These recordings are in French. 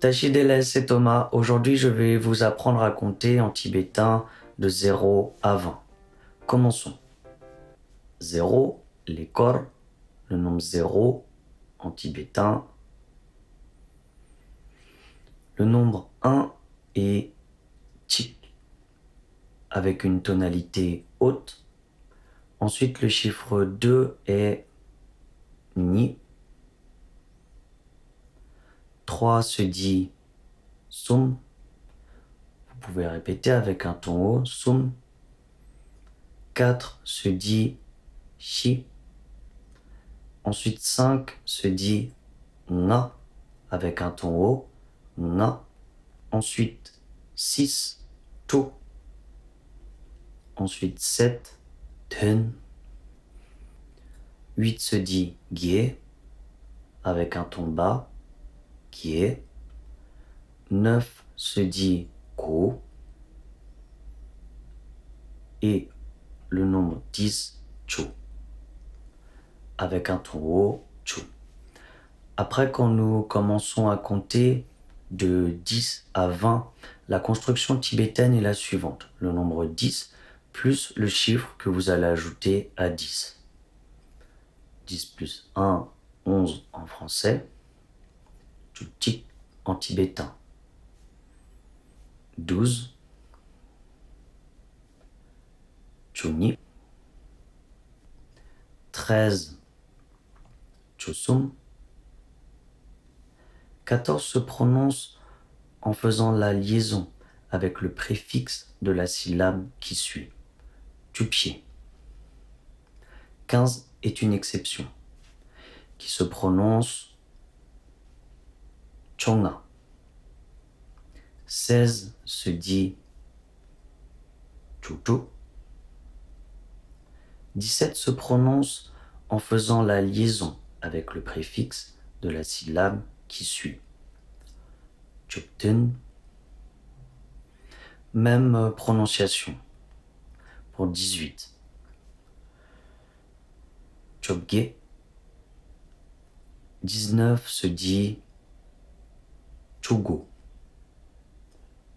Tachidele, c'est Thomas. Aujourd'hui, je vais vous apprendre à compter en tibétain de 0 à 20. Commençons. 0, les corps, le nombre 0 en tibétain. Le nombre 1 est chik, avec une tonalité haute. Ensuite, le chiffre 2 est ni. 3 se dit sum. Vous pouvez répéter avec un ton haut, sum. 4 se dit shi. Ensuite, 5 se dit nga avec un ton haut, nga. Ensuite, 6, to. Ensuite, 7, ten. 8 se dit gie avec un ton bas, gie. 9 se dit ko. Et le nombre 10, chu, avec un ton haut, chu. Après, quand nous commençons à compter de 10 à 20, la construction tibétaine est la suivante. Le nombre 10 plus le chiffre que vous allez ajouter à 10. 10 plus 1, 11 en français. Chutik en tibétain. 12. Chuni. 13. Chusum. 14 se prononce en faisant la liaison avec le préfixe de la syllabe qui suit. Tupier. 15 est une exception qui se prononce chonga. 16 se dit chutu. 17 se prononce en faisant la liaison avec le préfixe de la syllabe qui suit. Chupten. Même prononciation pour 18. Chopge. 19 se dit chugo.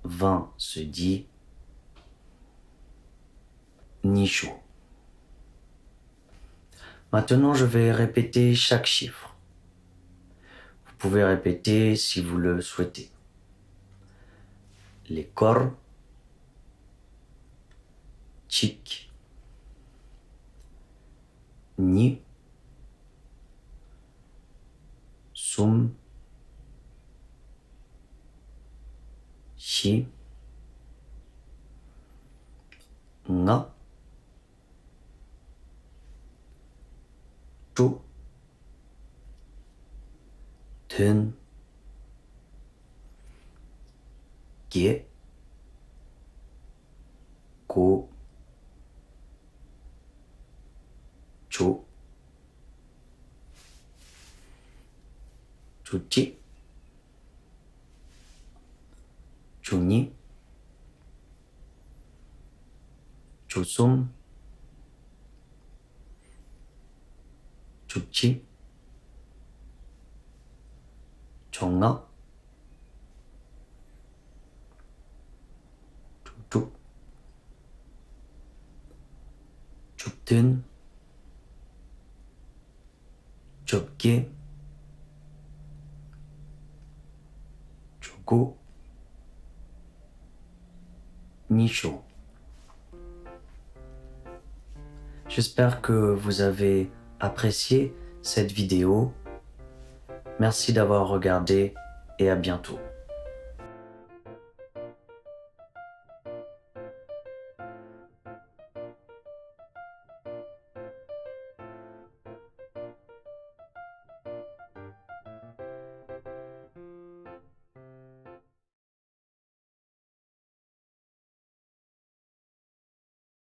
20 se dit nisho. Maintenant, je vais répéter chaque chiffre. Vous pouvez répéter si vous le souhaitez. Les corps, chik, ni, sum, shi, nga, tu, ten, ge, ko, chu, chuchi, chuni, chusum, chuchi, chonga, chutu, chupten, chopge, chugo, nisho. J'espère que vous avez apprécié cette vidéo. Merci d'avoir regardé et à bientôt.